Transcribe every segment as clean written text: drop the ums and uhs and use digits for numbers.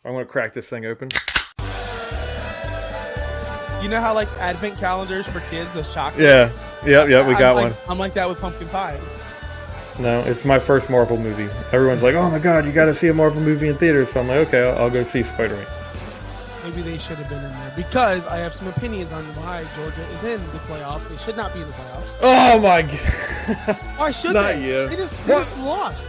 I'm going to crack this thing open. You know how like advent calendars for kids, those chocolates? Yeah. Yep, we got one. I'm like that with pumpkin pie. No, it's my first Marvel movie. Everyone's like, oh my god, you got to see a Marvel movie in theaters. So I'm like, okay, I'll go see Spider-Man. Maybe they should have been in there because I have some opinions on why Georgia is in the playoffs. They should not be in the playoffs. Oh my god. Why should Not they? you. They just lost.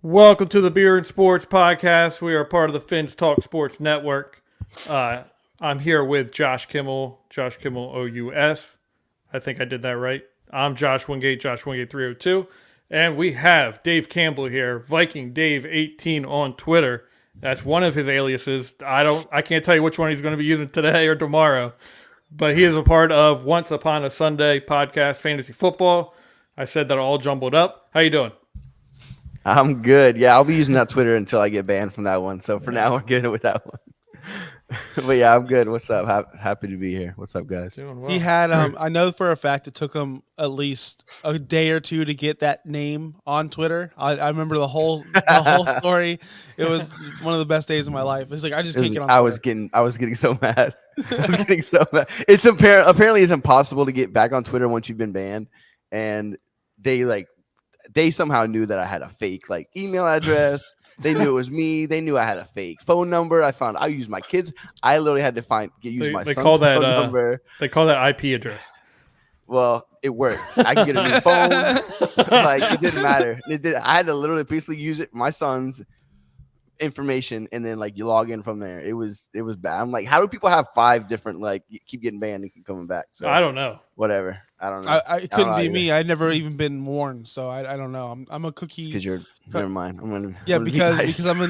Welcome to the Beer and Sports Podcast. We are part of the Finns Talk Sports Network. I'm here with Josh Kimmel OUS. I think I did that right. I'm Josh Wingate 302. And we have Dave Campbell here, Viking Dave 18 on Twitter. That's one of his aliases. I can't tell you which one he's going to be using today or tomorrow. But he is a part of Once Upon a Sunday podcast, Fantasy Football. I said that all jumbled up. How you doing? I'm good. Yeah, I'll be using that Twitter until I get banned from that one. So for now, we're good with that one. But yeah, I'm good. What's up? Happy to be here. What's up, guys? Doing well. He had I know for a fact it took him at least a day or two to get that name on Twitter. I remember the whole story. It was one of the best days of my life. It's like I just can't get on Twitter. I was getting so mad. I was getting so mad. It's apparently it's impossible to get back on Twitter once you've been banned, and they somehow knew that I had a fake email address. They knew it was me. They knew I had a fake phone number. I used my kids. I literally had to use my son's phone number. They call that IP address. Well, it worked. I could get a new phone. It didn't matter. I had to literally basically use my son's information, and then you log in from there. It was bad. I'm like, how do people have 5 different keep getting banned and keep coming back? So I don't know. Whatever. I don't know. It couldn't be me. I'd never even been warned, so I don't know. I'm a cookie. Because you're never mind. Because I'm a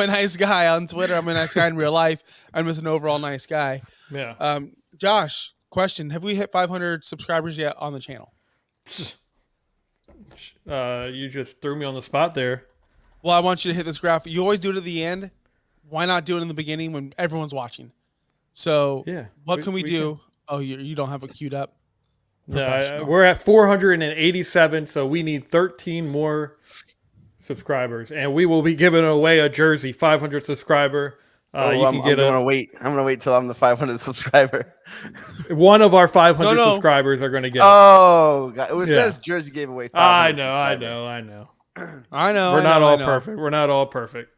nice guy on Twitter. I'm a nice guy in real life. I'm just an overall nice guy. Yeah. Josh, question: have we hit 500 subscribers yet on the channel? You just threw me on the spot there. Well, I want you to hit this graph. You always do it at the end. Why not do it in the beginning when everyone's watching? So, yeah, what can we do? Oh, you don't have it queued up. No, we're at 487, so we need 13 more subscribers, and we will be giving away a jersey. 500 subscriber. I'm gonna wait till I'm the 500 subscriber. One of our 500 subscribers are gonna get. Oh, God. It says jersey gave away. I know. We're not all perfect. We're not all perfect.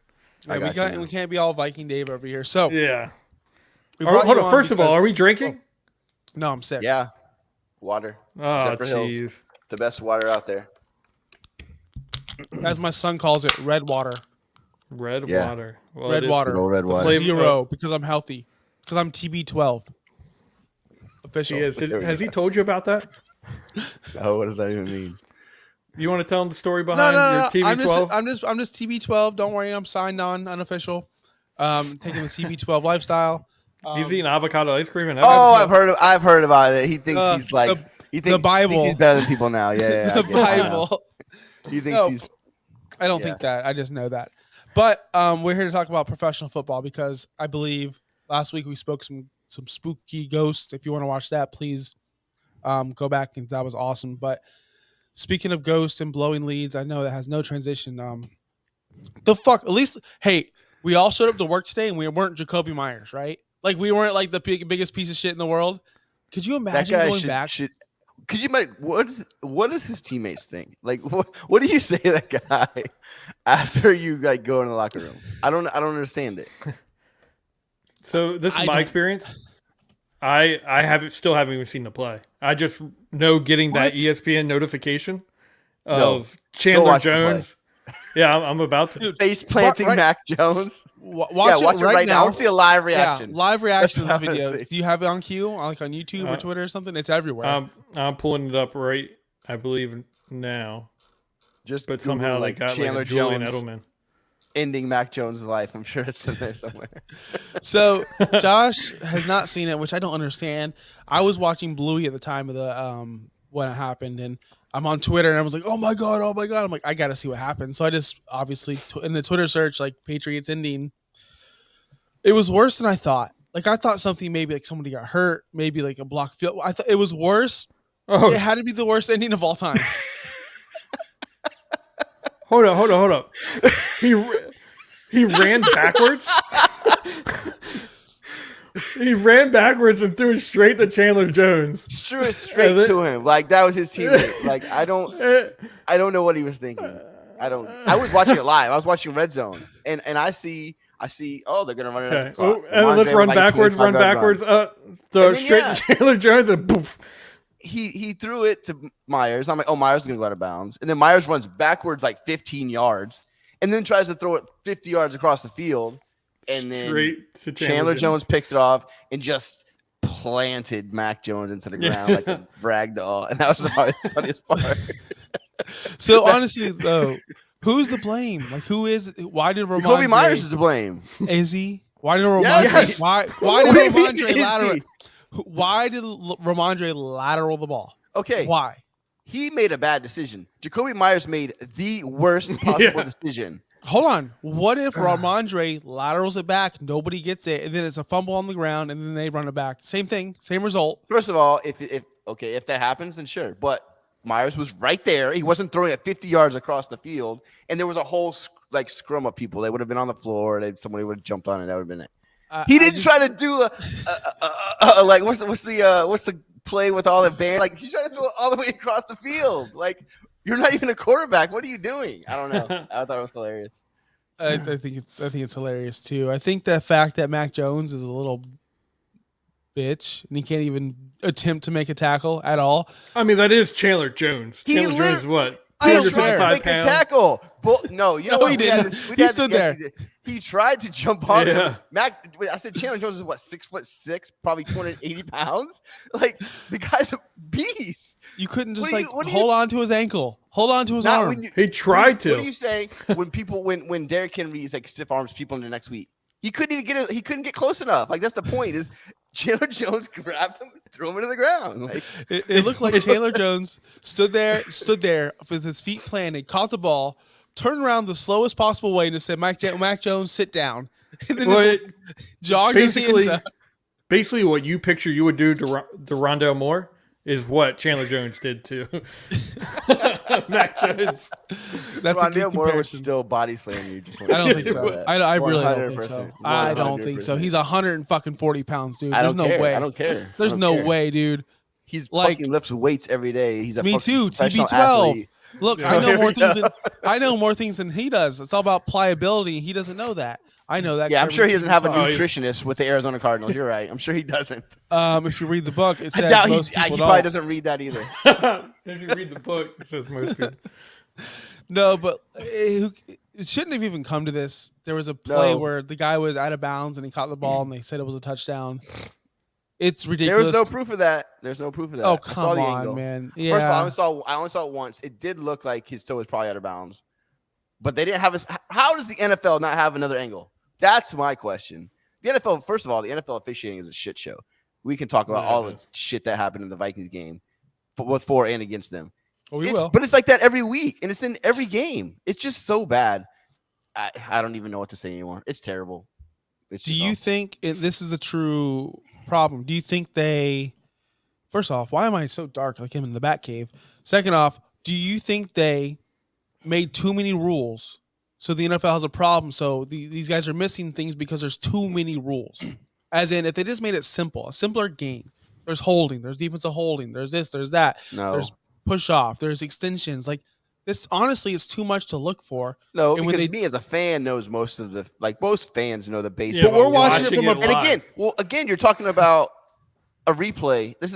Yeah, we can't be all Viking Dave over here. So yeah. Hold on. First of all, are we drinking? No, I'm sick. Yeah. Water. Oh, jeez. The best water out there. As my son calls it, red water. Red water. Well, red water. Red water. 0 because I'm healthy. Because I'm TB12. Official. Has he told you about that? Oh, what does that even mean? You want to tell him the story behind your TB12? I'm just TB12. Don't worry, I'm signed on, unofficial. Taking the TB12 lifestyle. He's eating avocado ice cream and I've heard about it. He thinks the Bible. He thinks he's better than people now. Yeah. The Bible. He thinks he's. I don't think that. I just know that. But we're here to talk about professional football because I believe last week we spoke some spooky ghosts. If you want to watch that, please go back, and that was awesome. But speaking of ghosts and blowing leads, I know that has no transition. The fuck? At least, hey, we all showed up to work today, and we weren't Jacoby Myers, right? We weren't the biggest piece of shit in the world. Could you imagine going back? Could you imagine what does his teammates think? What do you say to that guy after you go in the locker room? I don't understand it. So this is my experience. I still haven't even seen the play. I just know getting that ESPN notification of Chandler Jones. Yeah, I'm about to. Face planting Mac Jones. Watch it right now. I want to see a live reaction. Yeah, live reaction to this video. Do you have it on cue, on YouTube or Twitter or something? It's everywhere. I'm pulling it up right, I believe, now. But somehow they got Chandler Julian Jones Edelman ending Mac Jones' life. I'm sure it's in there somewhere. So Josh has not seen it, which I don't understand. I was watching Bluey at the time of the when it happened, and I'm on Twitter, and I was like, oh my God. I'm like, I got to see what happened. So I just obviously in the Twitter search, Patriots ending. It was worse than I thought. Like I thought something maybe like somebody got hurt, maybe like a block field. I thought it was worse. Oh, It had to be the worst ending of all time. hold up. He ran backwards. He ran backwards and threw it straight to Chandler Jones. Threw it straight to him. Like that was his teammate. Like I don't know what he was thinking. I was watching it live. I was watching Red Zone, and I see. Oh, they're gonna run it. Okay. Oh, and then let's run backwards. Throw straight to Chandler Jones and poof. He threw it to Myers. I'm like, oh, Myers is gonna go out of bounds, and then Myers runs backwards like 15 yards, and then tries to throw it 50 yards across the field, and then straight to Chandler Jones picks it off and just planted Mac Jones into the ground like a rag doll, and that was the funniest part. So honestly, though, who's to blame? Like, who is? Why did Ramondre? Kobe Myers is to blame. Is he? Why did Ramondre? Yes. Why did Ramondre lateral? Why did Ramondre lateral the ball? Okay. Why? He made a bad decision. Jacoby Myers made the worst possible decision. Hold on. What if Ramondre laterals it back, nobody gets it, and then it's a fumble on the ground, and then they run it back? Same thing, same result. First of all, if that happens, then sure. But Myers was right there. He wasn't throwing it 50 yards across the field, and there was a whole scrum of people. They would have been on the floor. Somebody would have jumped on it. That would have been it. He didn't try to do like what's the play with all the band? Like he's trying to throw it all the way across the field. Like you're not even a quarterback. What are you doing? I don't know. I thought it was hilarious. I think it's hilarious too. I think the fact that Mac Jones is a little bitch and he can't even attempt to make a tackle at all. I mean, that is Chandler Jones. Chandler Jones is what? He tried to make a tackle. No, you know what? He didn't. He stood there. He tried to jump on him. I said Chandler Jones is what, 6'6", probably 280 pounds. Like the guy's a beast. You couldn't just hold on to his ankle, hold on to his arm. He tried to. What do you say when Derrick Henry is like stiff arms people in the next week? He couldn't even get he couldn't get close enough. Like that's the point. Is Chandler Jones grabbed him, threw him into the ground. Like it looked like Chandler Jones stood there with his feet planted, caught the ball, turned around the slowest possible way, and just said, "Mac Jones, sit down." And then jogged basically what you picture you would do to Rondale Moore is what Chandler Jones did to Mac Jones. That's Rondale Moore would still body slam you. I don't think so. I really don't think so. I don't think so. He's 140 pounds, dude. There's no way. I don't care. There's no way, dude. He's like lifts weights every day. He's a me too. TB12. Athlete. Look, I know more things than he does. It's all about pliability. He doesn't know that. I know that. Yeah, I'm sure he doesn't have a nutritionist with the Arizona Cardinals. You're right. I'm sure he doesn't. If you read the book, it says I doubt he probably doesn't read that either. If you read the book, it says most people. No, but it shouldn't have even come to this. There was a play where the guy was out of bounds and he caught the ball and they said it was a touchdown. It's ridiculous. There was no proof of that. Oh, come on, man. Yeah. First of all, I only saw it once. It did look like his toe was probably out of bounds. But they didn't have how does the NFL not have another angle? That's my question. The NFL, first of all, the NFL officiating is a shit show. We can talk about all the shit that happened in the Vikings game, both for and against them. Oh, we will. But it's like that every week, and it's in every game. It's just so bad. I don't even know what to say anymore. It's terrible. Do you think this is a true problem? Do you think first off, why am I so dark like him in the Batcave? Second off, do you think they made too many rules? So the NFL has a problem. So these guys are missing things because there's too many rules. As in, if they just made it simple, a simpler game, there's holding, there's defensive holding, there's this, there's that, there's push off, there's extensions. Like this, honestly, it's too much to look for. No, and because me as a fan knows most of the most fans know the basics. But we're watching it from again, you're talking about a replay. That's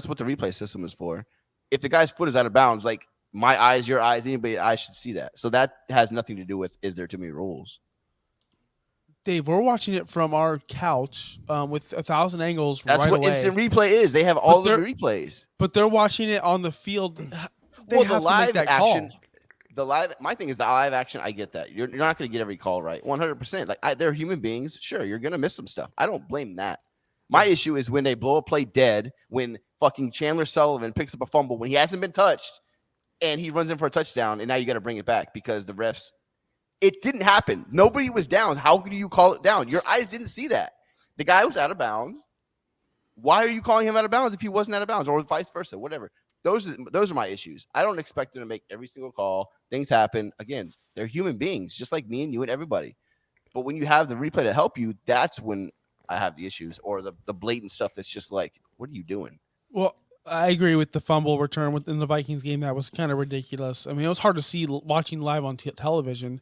what the replay system is for. If the guy's foot is out of bounds, like. My eyes, your eyes, anybody, I should see that. So that has nothing to do with is there too many rules. Dave, we're watching it from our couch with 1,000 angles. That's right what away. Instant replay is. They have all the replays. But they're watching it on the field. The live action. My thing is the live action. I get that. You're not going to get every call right, 100%. Like they're human beings. Sure, you're going to miss some stuff. I don't blame that. My issue is when they blow a play dead, when fucking Chandler Sullivan picks up a fumble when he hasn't been touched. And he runs in for a touchdown, and now you got to bring it back because the refs. It didn't happen. Nobody was down. How could you call it down? Your eyes didn't see that. The guy was out of bounds. Why are you calling him out of bounds if he wasn't out of bounds, or vice versa? Whatever. Those are my issues. I don't expect them to make every single call. Things happen. Again, they're human beings, just like me and you and everybody. But when you have the replay to help you, that's when I have the issues, or the blatant stuff that's just like, what are you doing? Well, I agree with the fumble return within the Vikings game. That was kind of ridiculous. I mean, it was hard to see watching live on television.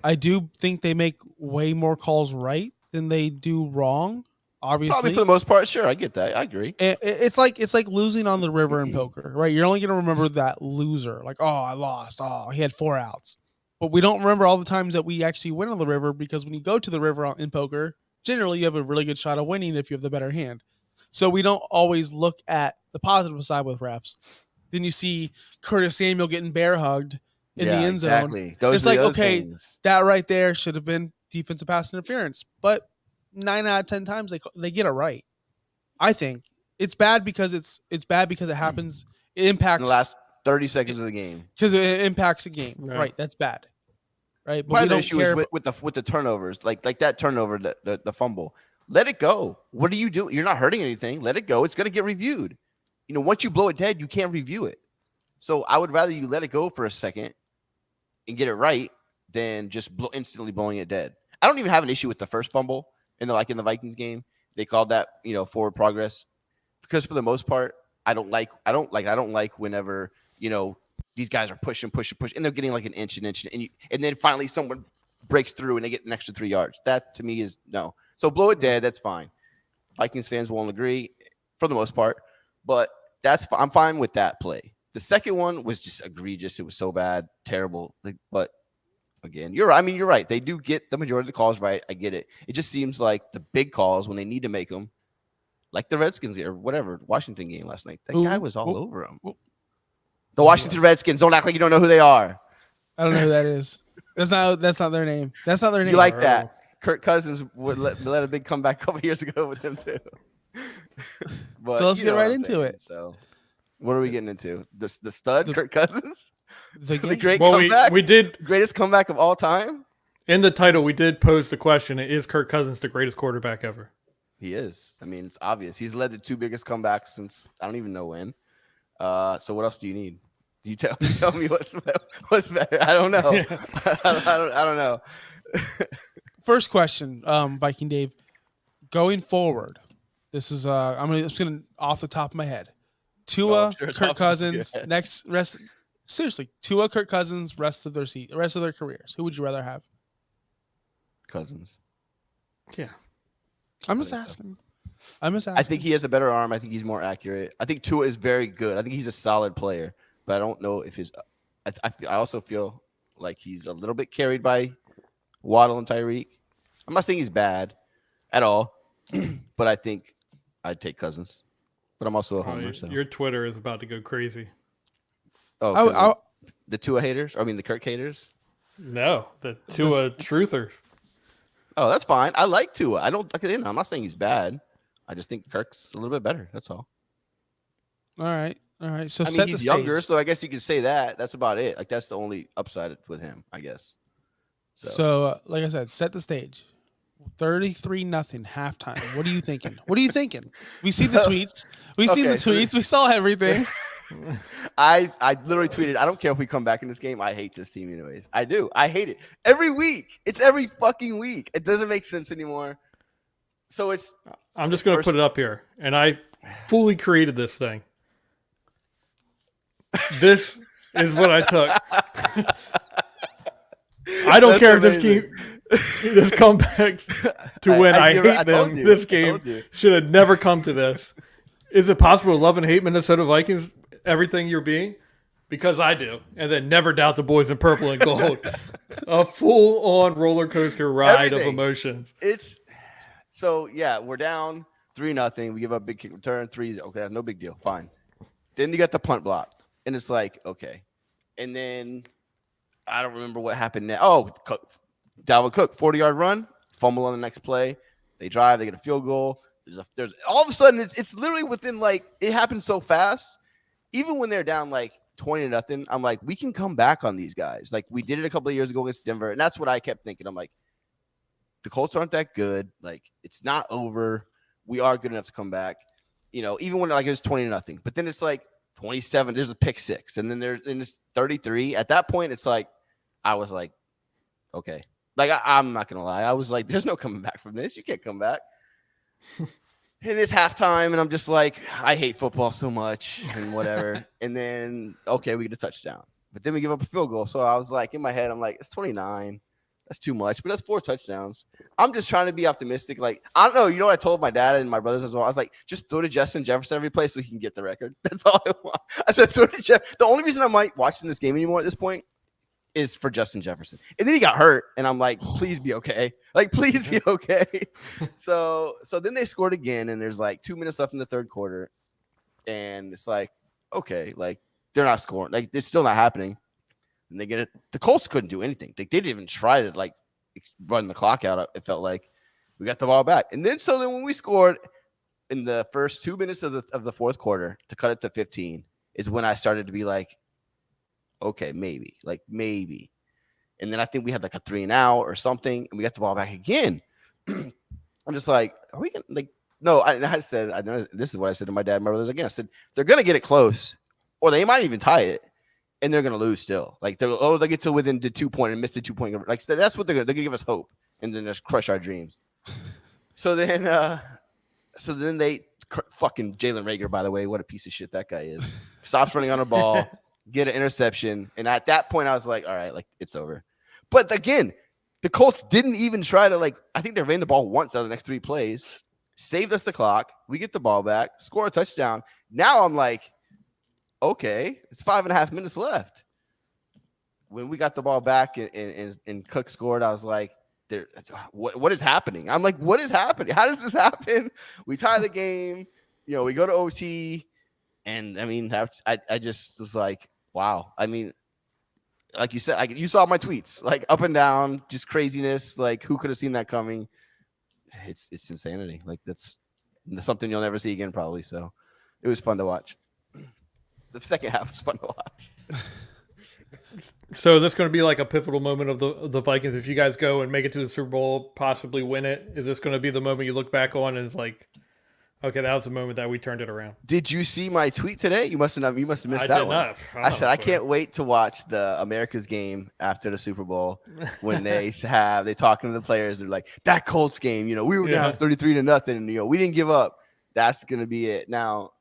I do think they make way more calls right than they do wrong. Obviously, Probably for the most part, sure, I get that. I agree. It's like losing on the river in poker, right? You're only going to remember that loser, like, oh, I lost. Oh, he had 4 outs. But we don't remember all the times that we actually win on the river, because when you go to the river in poker, generally you have a really good shot of winning if you have the better hand. So we don't always look at the positive side with refs. Then you see Curtis Samuel getting bear hugged in the end zone. Exactly. Those It's are like, the other okay, things. that right there should have been defensive pass interference. But 9 out of 10 times they get it right. I think it's bad because it happens. It impacts in the last 30 seconds of the game, because it impacts the game. Yeah. Right, that's bad. Right, but part we of the don't issue care. is with the turnovers, like that turnover, the fumble. Let it go. What do you do? You're not hurting anything. Let it go. It's gonna get reviewed. Once you blow it dead, you can't review it. So I would rather you let it go for a second and get it right than just instantly blowing it dead. I don't even have an issue with the first fumble in the Vikings game. They called that forward progress, because for the most part, I don't like whenever these guys are pushing, and they're getting like an inch, and then finally someone breaks through and they get an extra 3 yards. That to me is no. So blow it dead. That's fine. Vikings fans won't agree for the most part, but I'm fine with that play. The second one was just egregious. It was so bad, terrible. But again, you're right. They do get the majority of the calls right. I get it. It just seems like the big calls when they need to make them, like the Redskins or whatever Washington game last night. That guy was all over him. The Washington Redskins. Don't act like you don't know who they are. I don't know who that is. That's not their name. That's not their name. You like that? Kirk Cousins would let a big comeback a couple years ago with them too. But so let's get right into it. So, what are we getting into? The stud, Kirk Cousins, the great comeback. We did greatest comeback of all time. In the title, we did pose the question: is Kirk Cousins the greatest quarterback ever? He is. I mean, it's obvious. He's led the 2 biggest comebacks since I don't even know when. So what else do you need? You tell me what's better. I don't know. Yeah. I don't know. First question, Viking Dave. Going forward, this is I'm just gonna off the top of my head. Tua, Kirk Cousins, Tua, Kirk Cousins, rest of their careers. Who would you rather have? Cousins. Yeah. I'm just asking. I think he has a better arm. I think he's more accurate. I think Tua is very good. I think he's a solid player, but I don't know if his. I also feel like he's a little bit carried by Waddle and Tyreek. I'm not saying he's bad at all, but I think I'd take Cousins. But I'm also a homer. So. Your Twitter is about to go crazy. Oh, the Tua haters? I mean, the Kirk haters? No, the Tua truthers. Oh, that's fine. I like Tua. I'm not saying he's bad. I just think Kirk's a little bit better. That's all. All right. So he's younger, so I guess you could say that. That's about it. Like that's the only upside with him, I guess. So like I said, set the stage. 33-0 halftime. What are you thinking? We see the tweets. We saw everything. I literally tweeted, I don't care if we come back in this game. I hate this team anyways. I do. I hate it. Every week. It's every fucking week. It doesn't make sense anymore. So I'm just going to put it up here. And I fully created this thing. This is what I took. I don't care if this comeback to win. I hate them. This game should have never come to this. Is it possible to love and hate Minnesota Vikings everything you're being? Because I do. And then never doubt the boys in purple and gold. A full-on roller coaster ride of emotions. We're down 3-0. We give up big kick return. 3. Okay, no big deal. Fine. Then you got the punt block. And it's like, okay. And then I don't remember what happened now. Oh, Dalvin Cook, 40-yard run, fumble on the next play. They drive, they get a field goal. There's all of a sudden it's literally within it happens so fast. Even when they're down 20-0, I'm like, we can come back on these guys. Like we did it a couple of years ago against Denver, and that's what I kept thinking. I'm like, the Colts aren't that good. Like, it's not over. We are good enough to come back. Even when like it was 20-0, but then it's like 27. There's a pick 6, and then it's 33. At that point, it's like I was like, okay, like I'm not gonna lie, I was like, there's no coming back from this. You can't come back. And it's halftime, and I'm just like, I hate football so much, and whatever. And then okay, we get a touchdown, but then we give up a field goal. So I was like, in my head, I'm like, it's 29. That's too much, but that's 4 touchdowns. I'm just trying to be optimistic. Like, I don't know. You know what I told my dad and my brothers as well? I was like, just throw to Justin Jefferson every play so he can get the record. That's all I want. I said, throw to Jeff. The only reason I might watch this game anymore at this point is for Justin Jefferson. And then he got hurt, and I'm like, please be okay. Like, please be okay. So then they scored again, and there's like 2 minutes left in the third quarter. And it's like, okay, like, they're not scoring. Like, it's still not happening. And they get it. The Colts couldn't do anything. They didn't even try to like run the clock out. It felt like we got the ball back. And then when we scored in the first 2 minutes of the fourth quarter to cut it to 15 is when I started to be like, okay, maybe. And then I think we had like a 3-and-out or something, and we got the ball back again. I'm just like, are we gonna like? No, I know this is what I said to my dad and my brothers again. I said they're gonna get it close, or they might even tie it. And they're gonna lose still. Like they'll get to within the 2 point and miss the 2 point. Like that's what they're gonna give us hope, and then just crush our dreams. So then they fucking Jalen Reagor, by the way, what a piece of shit that guy is. Stops running on a ball, get an interception, and at that point I was like, all right, like it's over. But again, the Colts didn't even try to like. I think they ran the ball once out of the next 3 plays, saved us the clock. We get the ball back, score a touchdown. Now I'm like, okay, it's 5.5 minutes left. When we got the ball back and Cook scored, I was like, what is happening? I'm like, what is happening? How does this happen? We tie the game, we go to OT, and I mean, I just was like, wow. I mean, like you said, you saw my tweets, like up and down, just craziness. Like, who could have seen that coming? It's insanity. Like, that's something you'll never see again, probably. So it was fun to watch. The second half was fun to watch. So this going to be like a pivotal moment of the Vikings. If you guys go and make it to the Super Bowl, possibly win it, is this going to be the moment you look back on and it's like, okay, that was the moment that we turned it around? Did you see my tweet today? You must have missed that one. I said I can't wait to watch the America's game after the Super Bowl when they talking to the players. They're like, that Colts game, we were down 33-0. We didn't give up. That's going to be it. Now,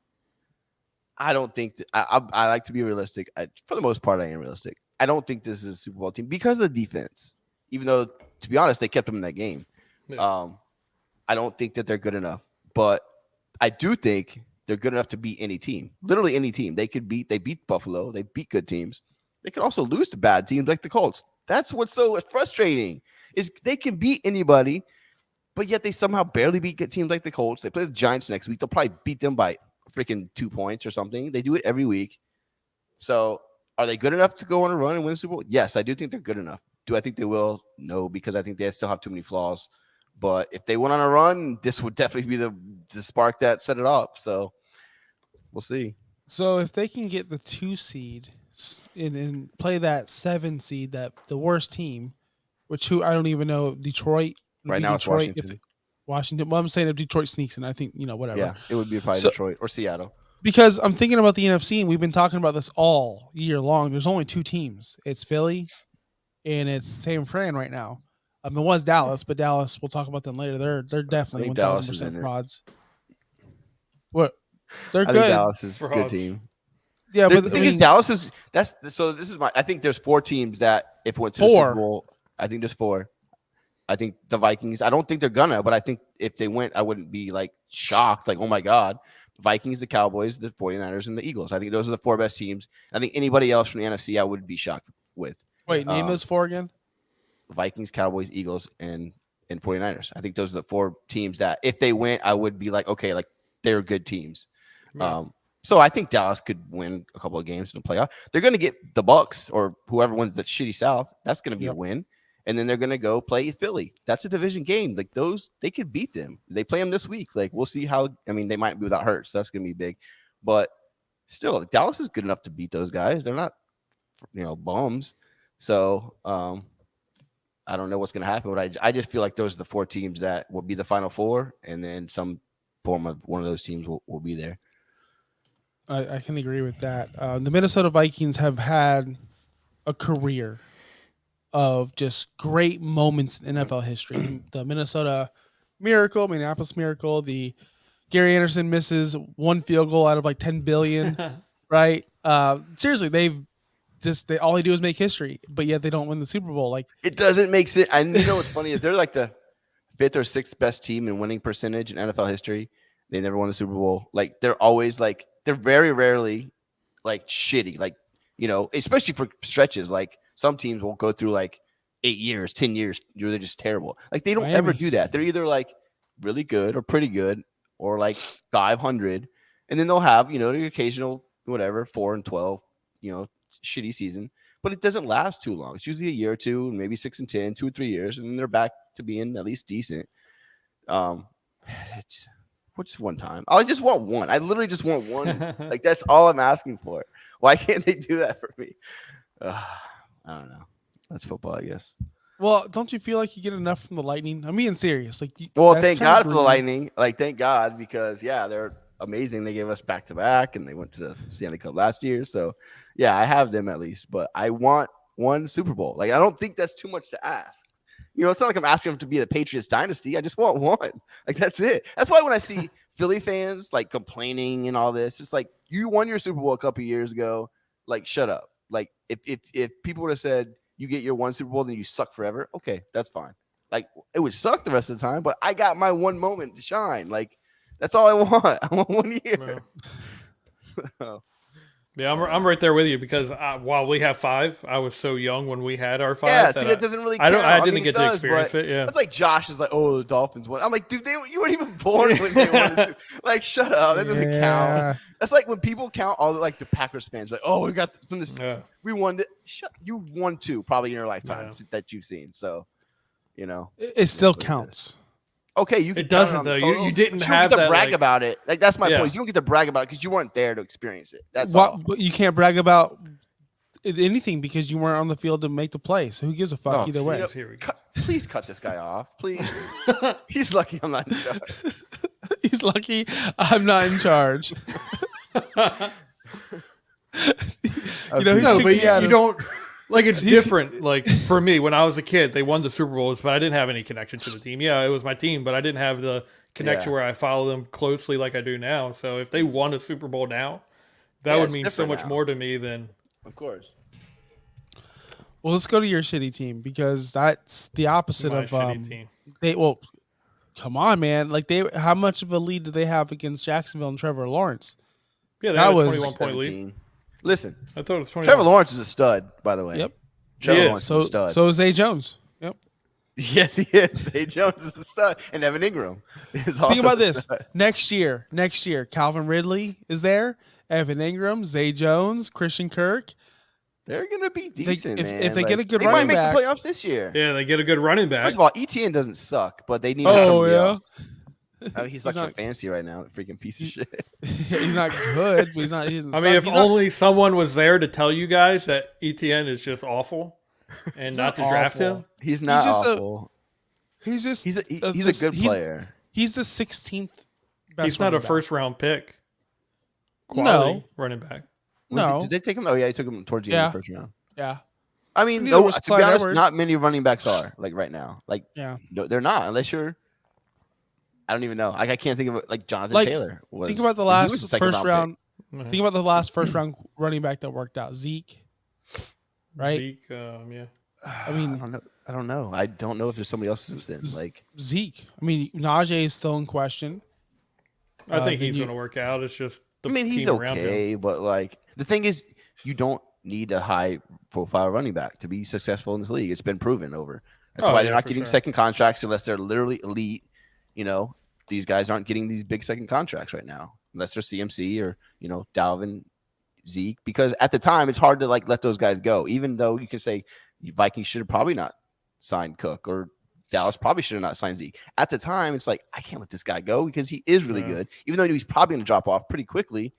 I don't think that I like to be realistic. For the most part, I am realistic. I don't think this is a Super Bowl team because of the defense. Even though, to be honest, they kept them in that game. Yeah. I don't think that they're good enough. But I do think they're good enough to beat any team. Literally any team. They beat Buffalo. They beat good teams. They could also lose to bad teams like the Colts. That's what's so frustrating is they can beat anybody, but yet they somehow barely beat good teams like the Colts. They play the Giants next week. They'll probably beat them by freaking 2 points or something. They do it every week. So are they good enough to go on a run and win the Super Bowl? Yes, I do think they're good enough. Do I think they will? No, because I think they still have too many flaws. But if they went on a run, this would definitely be the spark that set it off. So we'll see. So if they can get the 2 seed and play that 7 seed, that the worst team, who I don't even know, Detroit. Right now Detroit, it's Washington. Well, I'm saying if Detroit sneaks in, I think, whatever. Yeah, it would be probably Detroit or Seattle. Because I'm thinking about the NFC, and we've been talking about this all year long. There's only 2 teams. It's Philly, and it's San Fran right now. It was Dallas, but Dallas, we'll talk about them later. They're definitely 1,000% frauds. What? They're good. Dallas is a good team. Yeah, but the thing is, Dallas is I think there's 4 teams that if it went to the Super Bowl, I think there's 4. I think the Vikings, I don't think they're gonna, but I think if they went, I wouldn't be like shocked, like, oh my God. Vikings, the Cowboys, the 49ers, and the Eagles. I think those are the 4 best teams. I think anybody else from the NFC I would be shocked with. Wait, name those 4 again. Vikings, Cowboys, Eagles, and 49ers. I think those are the 4 teams that if they went, I would be like, okay, like they're good teams. Yeah. So I think Dallas could win a couple of games in the playoff. They're going to get the Bucks or whoever wins the shitty South. That's going to be a win. And then they're going to go play Philly. That's a division game. Like those, they could beat them. They play them this week. Like we'll see how. I mean, they might be without Hurts. So that's going to be big. But still, Dallas is good enough to beat those guys. They're not, bums. So I don't know what's going to happen, but I just feel like those are the 4 teams that will be the Final Four, and then some form of one of those teams will be there. I can agree with that. The Minnesota Vikings have had a career of just great moments in NFL history. The Minnesota Miracle, Minneapolis Miracle, the Gary Anderson misses 1 field goal out of like 10 billion, right? Seriously, all they do is make history, but yet they don't win the Super Bowl. Like, it doesn't make sense. And you know what's funny is they're like the 5th or 6th best team in winning percentage in NFL history. They never won the Super Bowl. Like, they're always like, they're very rarely like shitty. Like, you know, especially for stretches. Like, some teams will go through like 8 years, 10 years. They're just terrible. Like, they don't ever do that. They're either like really good or pretty good or like 500. And then they'll have, you know, the occasional whatever 4-12, you know, shitty season. But it doesn't last too long. It's usually a year or two, maybe 6-10, 2 or 3 years, and then they're back to being at least decent. What's one time? I just want one. I literally just want one. Like, that's all I'm asking for. Why can't they do that for me? I don't know. That's football, I guess. well, don't you feel like you get enough from the Lightning? I'm being serious. Like, Well, thank God for the Lightning. Like, thank God, because yeah, they're amazing. They gave us back-to-back, and they went to the Stanley Cup last year. So yeah, I have them at least, but I want one Super Bowl. Like, I don't think that's too much to ask. You know, it's not like I'm asking them to be the Patriots dynasty. I just want one. Like, that's it. That's why when I see Philly fans like complaining and all this, it's like, you won your Super Bowl a couple years ago. Like, shut up. Like, if people would have said you get your one Super Bowl, then you suck forever. Okay, that's fine. Like, it would suck the rest of the time, but I got my one moment to shine. Like, that's all I want. I want 1 year. No. Yeah, I'm right there with you because while we have 5, I was so young when we had our 5. Yeah, see, it doesn't really count. I didn't get to experience it. Yeah, it's like Josh is like, oh, the Dolphins won. I'm like, dude, you weren't even born when they won. Like, shut up, that doesn't count. That's like when people count all the, like, the Packers fans, like, oh, we got from this, we won. You won 2 probably in your lifetime that you've seen. So, you know, it still counts. Okay, you. It doesn't though. You didn't have to that, brag like, about it. Like, that's my point. You don't get to brag about it because you weren't there to experience it. That's all. But you can't brag about anything because you weren't on the field to make the play. So who gives a fuck either way? Please cut this guy off, please. He's lucky I'm not in charge. He's lucky I'm not in charge. You don't. Like, it's different. Like, for me, when I was a kid, they won the Super Bowls, but I didn't have any connection to the team. Yeah, it was my team, but I didn't have the connection where I follow them closely like I do now. So if they won a Super Bowl now, that would mean so much more to me than. Of course. Well, let's go to your shitty team because that's the opposite My of shitty team. Come on, man! Like, how much of a lead did they have against Jacksonville and Trevor Lawrence? Yeah, that was 21-point lead. Listen, I thought it was 21. Trevor Lawrence is a stud, by the way. Yep. Trevor Lawrence is a stud. So is Zay Jones. Yep. Yes, he is. Zay Jones is a stud, and Evan Ingram is also. Think about this: next year, Calvin Ridley is there. Evan Ingram, Zay Jones, Christian Kirk. They're gonna be decent, man. If they get a good running running back, back, they might make the playoffs this year. Yeah, they get a good running back. First of all, ETN doesn't suck, but they need somebody else. I mean, he's like so fancy right now, freaking piece of shit. He's not good, but he's not. If only someone was there to tell you guys that ETN is just awful, and not to draft him. He's not awful. He's a good player. He's the 16th best. He's not a first-round pick. Quality running back. No, did they take him? Oh yeah, they took him towards the end of the first round. Yeah. I mean, to be honest, not many running backs are like right now. Like, no, they're not unless you're. I don't even know. Like, I can't think of it. Like, Jonathan Taylor. Think about the last first round. Think about the last first round running back that worked out. Zeke. Right. Zeke. Yeah. I mean, I don't know. I don't know if there's somebody else since then. Like Zeke. I mean, Najee is still in question. I think he's going to work out. It's just. He's okay, but like the thing is, you don't need a high-profile running back to be successful in this league. It's been proven over. That's why they're not getting second contracts unless they're literally elite. You know, these guys aren't getting these big second contracts right now unless they're CMC or, you know, Dalvin, Zeke. Because at the time, it's hard to like let those guys go. Even though you can say Vikings should have probably not signed Cook or Dallas probably should have not signed Zeke. At the time, it's like, I can't let this guy go because he is really good. Even though he's probably going to drop off pretty quickly.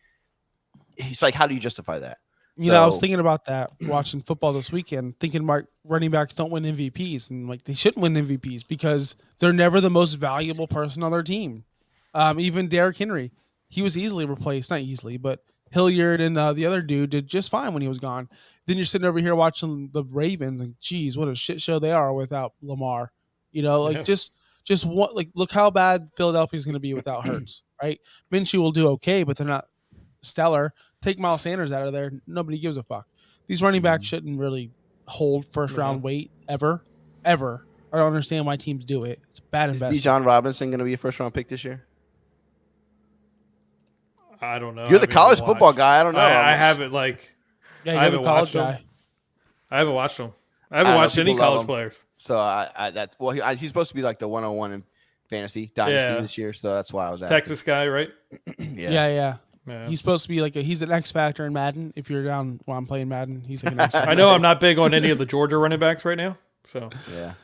He's like, how do you justify that? You know, I was thinking about that watching football this weekend, thinking running backs don't win MVPs, and like they shouldn't win MVPs because they're never the most valuable person on their team. Even Derrick Henry, he was easily replaced, not easily, but Hilliard and the other dude did just fine when he was gone. Then you're sitting over here watching the Ravens, and geez, what a shit show they are without Lamar. You know, like just what, like look how bad Philadelphia's going to be without Hurts, right? Minshew will do okay, but they're not stellar. Take Miles Sanders out of there, nobody gives a fuck. These running backs shouldn't really hold first round weight ever. I don't understand why teams do it. It's a bad investment. Is Bijan Robinson going to be a first round pick this year? I don't know. You're the college football guy. I don't know. I haven't like. Yeah, you're the college guy. I haven't watched them. I haven't watched any college players. So he's supposed to be like the 101 in fantasy dynasty this year. So that's why I was asking. Texas guy, right? Yeah. He's supposed to be like he's an X factor in Madden. If you're down while I'm playing Madden, he's like an X factor. I know I'm not big on any of the Georgia running backs right now. So yeah.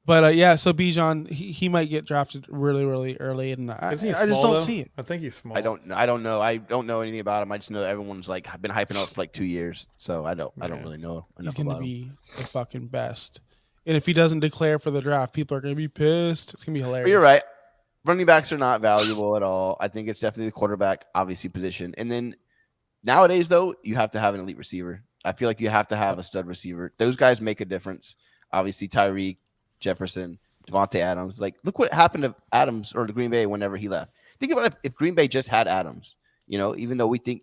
But so Bijan, he might get drafted really, really early, and I just don't see it. I think he's small. I don't know. I don't know anything about him. I just know that everyone's like been hyping up for like 2 years. So I don't really know enough. He's gonna be the fucking best. And if he doesn't declare for the draft, people are gonna be pissed. It's gonna be hilarious. But you're right. Running backs are not valuable at all. I think it's definitely the quarterback, obviously, position. And then nowadays, though, you have to have an elite receiver. I feel like you have to have a stud receiver. Those guys make a difference. Obviously, Tyreek, Jefferson, Devontae Adams. Like, look what happened to Adams or the Green Bay whenever he left. Think about if Green Bay just had Adams. You know, even though we think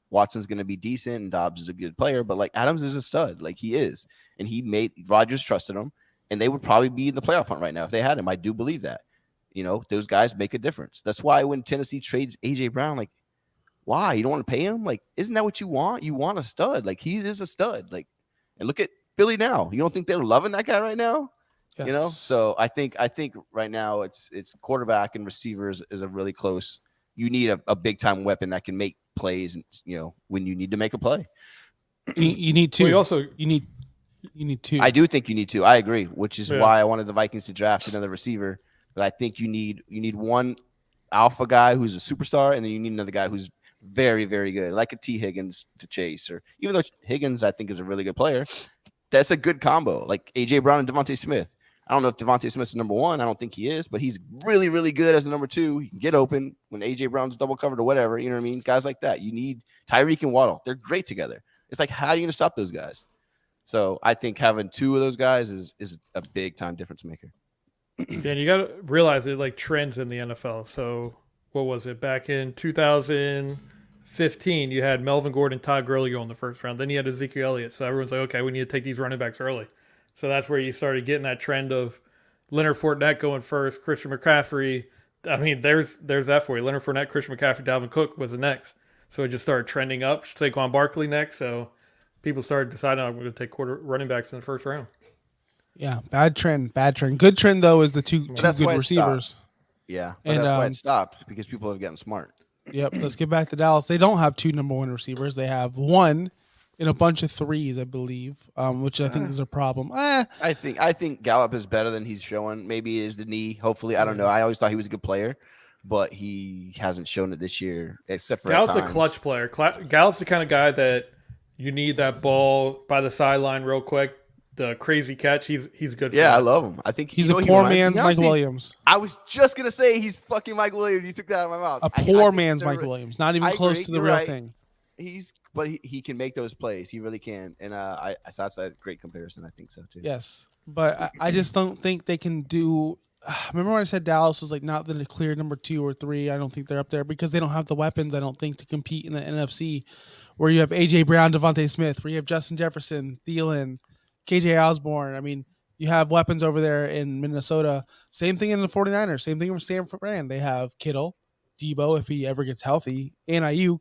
Watson's going to be decent and Dobbs is a good player, but like Adams is a stud. Like he is. And Rodgers trusted him, and they would probably be in the playoff hunt right now if they had him. I do believe that. You know, those guys make a difference. That's why when Tennessee trades A.J. Brown, like, why? You don't want to pay him? Like, isn't that what you want? You want a stud. Like, he is a stud. Like, and look at Philly now. You don't think they're loving that guy right now? Yes. You know? So I think right now it's quarterback and receivers is a really close. You need a big-time weapon that can make plays, and, you know, when you need to make a play. You need two. You need two. I do think you need two. I agree, which is why I wanted the Vikings to draft another receiver. But I think you need one alpha guy who's a superstar, and then you need another guy who's very, very good, like a T. Higgins to chase. Or even though Higgins, I think, is a really good player, that's a good combo. Like A.J. Brown and Devontae Smith. I don't know if Devontae Smith's number one. I don't think he is, but he's really, really good as the number two. He can get open when A.J. Brown's double covered or whatever. You know what I mean? Guys like that. You need Tyreek and Waddle. They're great together. It's like, how are you going to stop those guys? So I think having two of those guys is a big-time difference maker. Yeah, and you got to realize it like trends in the NFL. So what was it? Back in 2015, you had Melvin Gordon, Todd Gurley go in the first round. Then you had Ezekiel Elliott. So everyone's like, okay, we need to take these running backs early. So that's where you started getting that trend of Leonard Fournette going first, Christian McCaffrey. I mean, there's that for you. Leonard Fournette, Christian McCaffrey, Dalvin Cook was the next. So it just started trending up. Saquon Barkley next. So people started deciding, I'm going to take running backs in the first round. Yeah, bad trend. Good trend, though, is the two good receivers. Yeah, and that's why it stopped, because people have gotten smart. Yep, let's get back to Dallas. They don't have two number one receivers. They have one in a bunch of threes, I believe, which I think is a problem. I think Gallup is better than he's showing. Maybe it is the knee. Hopefully, I don't know. I always thought he was a good player, but he hasn't shown it this year, except for Gallup's a clutch player. Gallup's the kind of guy that you need that ball by the sideline real quick. The crazy catch, he's good. Yeah, I love him. I think he's a poor man's Mike Williams. I was just gonna say he's fucking Mike Williams. You took that out of my mouth. A poor man's Mike Williams, not even close to the real thing. But he can make those plays. He really can. And I saw that's a great comparison. I think so too. Yes, but I just don't think they can do. Remember when I said Dallas was like not the clear number 2 or 3? I don't think they're up there because they don't have the weapons. I don't think to compete in the NFC, where you have A.J. Brown, Devontae Smith, where you have Justin Jefferson, Thielen, KJ Osborne. I mean, you have weapons over there in Minnesota. Same thing in the 49ers. Same thing with San Fran. They have Kittle, Debo, if he ever gets healthy, and Ayuk,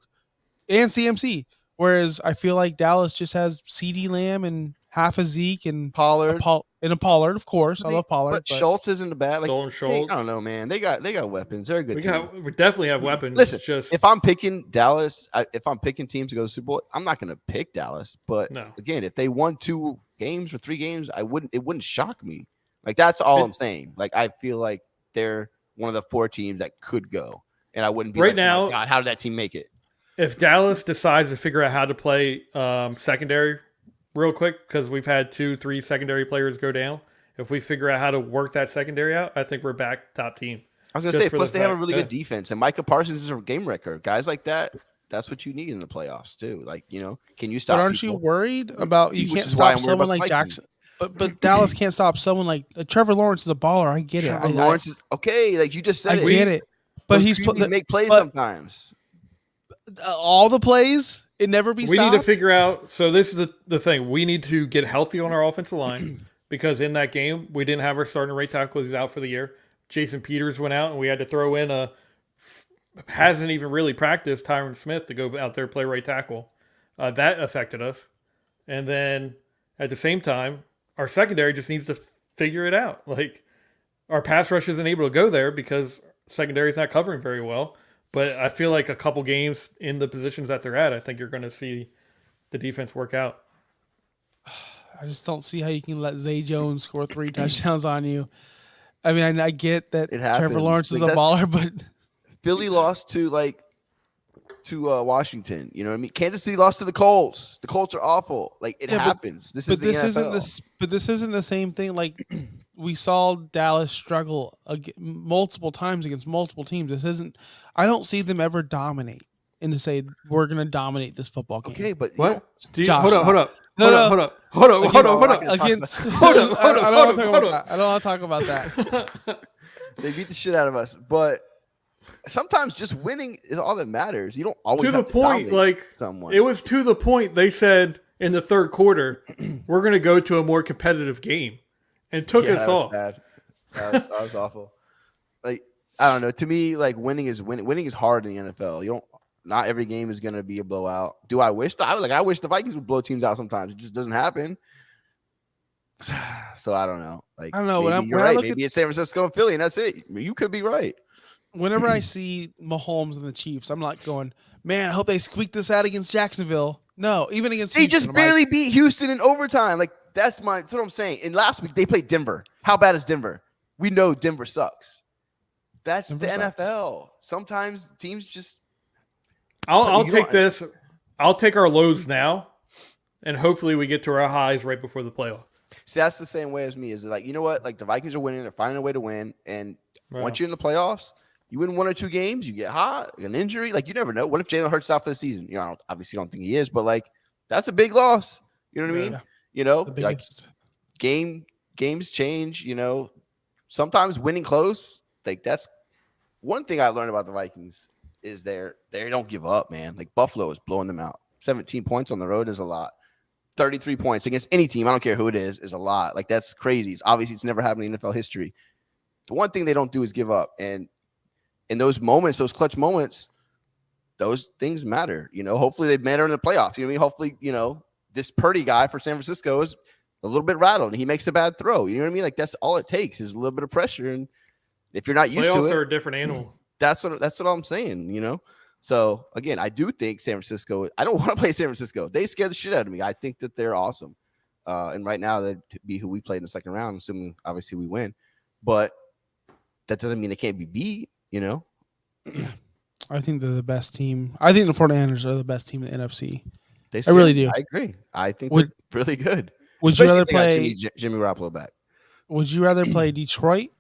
and CMC. Whereas I feel like Dallas just has CeeDee Lamb and half a Zeke and Pollard. And a Pollard, of course. I love Pollard. But Schultz isn't the bad. Like, Schultz. I don't know, man. They got weapons. They're a good team. We definitely have weapons. Listen, if I'm picking Dallas, if I'm picking teams to go to the Super Bowl, I'm not going to pick Dallas. But again, if they won 2 games or 3 games, it wouldn't shock me. Like, that's all I'm saying. Like, I feel like they're one of the 4 teams that could go, and I wouldn't be right now. Oh my God, how did that team make it? if Dallas decides to figure out how to play secondary real quick, because we've had 2-3 secondary players go down. If we figure out how to work that secondary out, I think we're back top team. I was going to say, plus they have a really good defense, and Micah Parsons is a game wrecker. Guys like that, that's what you need in the playoffs too. Like, can you stop? But aren't you worried about you can't stop someone like Jackson? But Dallas can't stop someone like Trevor Lawrence is a baller. I get it. Trevor Lawrence is okay. Like you just said, I get it. But he's make plays sometimes. All the plays, it never be stopped. We need to figure out. So this is the thing. We need to get healthy on our offensive line because in that game we didn't have our starting right tackle. He's out for the year. Jason Peters went out, and we had to throw in hasn't even really practiced Tyron Smith to go out there and play right tackle. That affected us. And then at the same time, our secondary just needs to figure it out. Like our pass rush isn't able to go there because secondary is not covering very well. But I feel like a couple games in the positions that they're at, I think you're going to see the defense work out. I just don't see how you can let Zay Jones score 3 touchdowns on you. I mean, I get that Trevor Lawrence is a baller, but Philly lost to Washington. You know what I mean? Kansas City lost to the Colts. The Colts are awful. Like it happens. This is the NFL. But this isn't the same thing. Like we saw Dallas struggle multiple times against multiple teams. This isn't. I don't see them ever dominate and to say we're going to dominate this football game. Okay, but what? Josh, hold up. No. Hold up. I don't want to talk about that. They beat the shit out of us, but sometimes just winning is all that matters. You don't always to the point. Like someone. It was to the point. They said in the third quarter, we're going to go to a more competitive game, and took us off. Bad. That was awful. Like I don't know. To me, like winning is hard in the NFL. You don't. Not every game is going to be a blowout. Do I wish that? I wish the Vikings would blow teams out sometimes. It just doesn't happen. So I don't know. Like I don't know. You're right. Maybe it's San Francisco and Philly, and that's it. You could be right. Whenever I see Mahomes and the Chiefs, I'm like going, man, I hope they squeak this out against Jacksonville. No, even against Houston. They just barely beat Houston in overtime. Like that's what I'm saying. And last week they played Denver. How bad is Denver? We know Denver sucks. That's Denver the NFL. Sucks. Sometimes teams just. I'll take this. I'll take our lows now, and hopefully we get to our highs right before the playoff. See, that's the same way as me. Is like, you know what? Like the Vikings are winning. They're finding a way to win. And once you're in the playoffs, you win 1 or 2 games, you get hot, an injury. Like you never know. What if Jalen Hurts out for the season? I obviously don't think he is, but like that's a big loss. You know what I mean? Like games change. Sometimes winning close. Like that's one thing I learned about the Vikings. Is they don't give up, man. Like Buffalo is blowing them out. 17 points on the road is a lot. 33 points against any team, I don't care who it is a lot. Like that's crazy. It's never happened in NFL history. The one thing they don't do is give up. And in those moments, those clutch moments, those things matter. Hopefully they matter in the playoffs. You know what I mean? Hopefully, this Purdy guy for San Francisco is a little bit rattled and he makes a bad throw. You know what I mean? Like that's all it takes is a little bit of pressure. And if you're not used to it, are a different animal. That's what I'm saying, So again, I do think San Francisco. I don't want to play San Francisco. They scare the shit out of me. I think that they're awesome, and right now they'd be who we played in the second round, assuming obviously we win. But that doesn't mean they can't be beat. I think they're the best team. I think the 49ers are the best team in the NFC. I really do. I agree. I think they're really good. Would you rather play Jimmy Garoppolo back? Would you rather play Detroit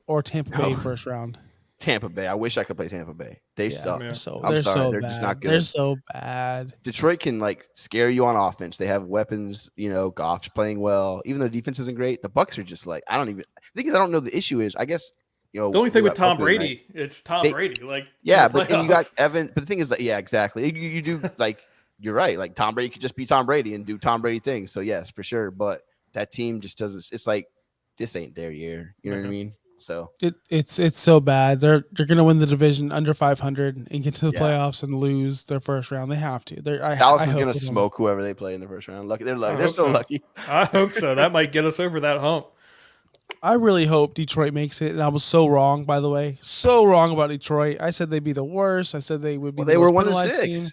or Tampa Bay first round? Tampa Bay. I wish I could play Tampa Bay. They suck. I'm sorry. They're just not good. They're so bad. Detroit can scare you on offense. They have weapons. Goff's playing well. Even though defense isn't great, the Bucs are just I don't know. The issue is, I guess, the only thing with Tom Brady, it's Tom Brady. But then you got Evan. But the thing is exactly. You do you're right. Like Tom Brady could just be Tom Brady and do Tom Brady things. So yes, for sure. But that team just doesn't. It's like this ain't their year. You know what I mean? So it's so bad. They're gonna win the division under 500 and get to the playoffs and lose their first round. They have to. Dallas is gonna smoke whoever they play in the first round. Lucky, they're so lucky. I hope so. That might get us over that hump. I really hope Detroit makes it, and I was so wrong. By the way, so wrong about Detroit. I said they'd be the worst. I said they would be. They were 1-6. Team.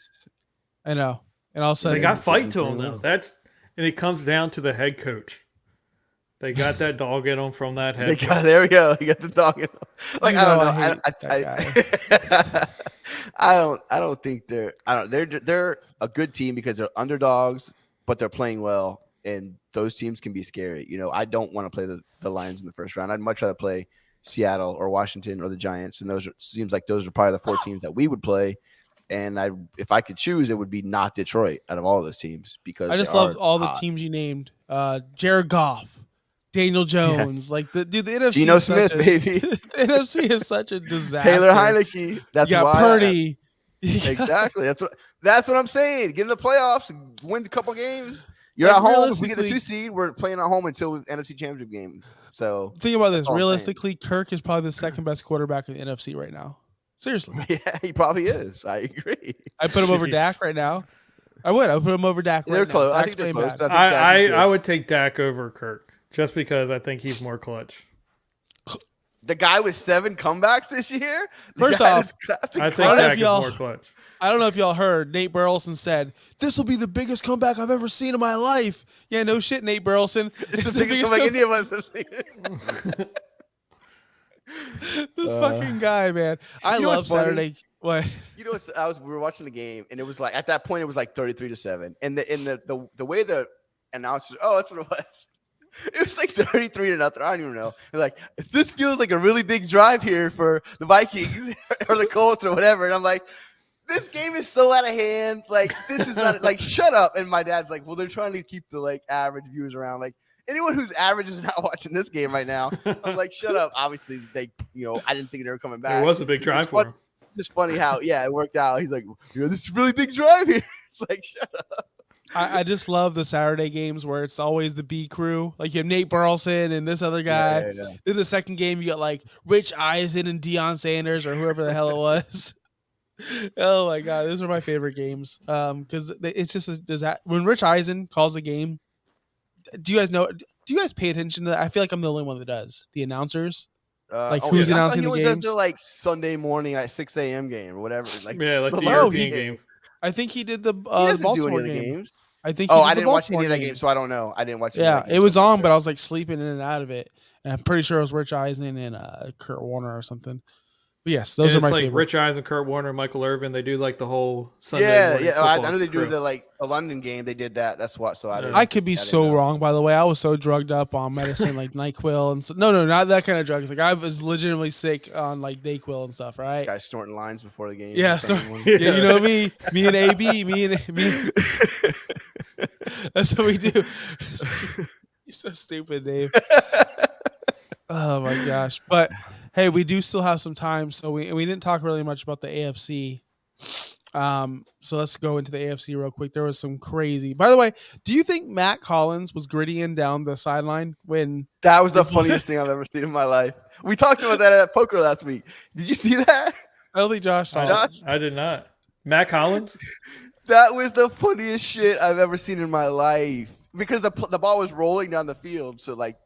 I know, and all of a sudden they got fight to them though. And it comes down to the head coach. They got that dog in them from that head. There we go. You got the dog in them. Like, You I don't know know. I hate that guy. I don't think they're a good team because they're underdogs, but they're playing well, and those teams can be scary. You know, I don't want to play the Lions in the first round. I'd much rather play Seattle or Washington or the Giants, and seems like those are probably the 4 teams that we would play. And if I could choose, it would be not Detroit out of all of those teams because I just love all the teams you named. Jared Goff, Daniel Jones, like the NFC. Geno Smith, baby. The NFC is such a disaster. Taylor Heineke. That's you got why. Purdy. Exactly. That's what I'm saying. Get in the playoffs, win a couple games. You're at home. If we get the 2 seed, we're playing at home until NFC Championship game. So think about this. Realistically, Kirk is probably the second best quarterback in the NFC right now. Seriously. Yeah, he probably is. I agree. I put him over Dak right now. I would put him over Dak. They're right close. Now. I think they're close. I would take Dak over Kirk just because I think he's more clutch. The guy with 7 comebacks this year. First off, I think Dak is more clutch. I don't know if y'all heard. Nate Burleson said, "This will be the biggest comeback I've ever seen in my life." Yeah, no shit, Nate Burleson. It's the biggest comeback any of us have seen. This fucking guy, man. I love Saturday. What? You know, we were watching the game, and it was like at that point it was like 33-7, and the way the announcers, that's what it was. It was like 33-0. I don't even know. They're like, this feels like a really big drive here for the Vikings or the Colts or whatever, and I'm like, this game is so out of hand. Like, this is not like, shut up. And my dad's like, well, they're trying to keep the like average viewers around. Like, anyone who's average is not watching this game right now. I'm like, shut up. Obviously, I didn't think they were coming back. It was a big drive for him. It's just funny how, it worked out. He's like, this is a really big drive here. It's like, shut up. I just love the Saturday games where it's always the B crew. Like you have Nate Burleson and this other guy. Yeah. Then the second game, you got like Rich Eisen and Deion Sanders or whoever the hell it was. Oh my God, those are my favorite games. Because it's just when Rich Eisen calls a game. Do you guys pay attention to that? I feel like I'm the only one that does. The announcers, who's announcing the games? Does like Sunday morning at 6 a.m. game or whatever. Like the European game. I think he did the Baltimore games. I think. I didn't watch any of that game, so I don't know. I didn't watch. Yeah, it was on, but I was like sleeping in and out of it, and I'm pretty sure it was Rich Eisen and Kurt Warner or something. But yes, those are my favorite. Rich Eisen, Kurt Warner, Michael Irvin. They do like the whole Sunday. Yeah. I know they do a London game. They did that. That's what. So I could be so wrong. By the way, I was so drugged up on medicine like NyQuil and so, no, not that kind of drugs. Like I was legitimately sick on like NyQuil and stuff. Right? This guy's snorting lines before the game. Yeah, you know me and AB, me. That's what we do. You're so stupid, Dave. Oh my gosh! But hey, we do still have some time, so we didn't talk really much about the AFC. So let's go into the AFC real quick. There was some crazy. By the way, do you think Matt Collins was grittying down the sideline when that was the funniest thing I've ever seen in my life? We talked about that at poker last week. Did you see that? I don't think Josh saw it. I did not. Matt Collins? That was the funniest shit I've ever seen in my life because the ball was rolling down the field. So like.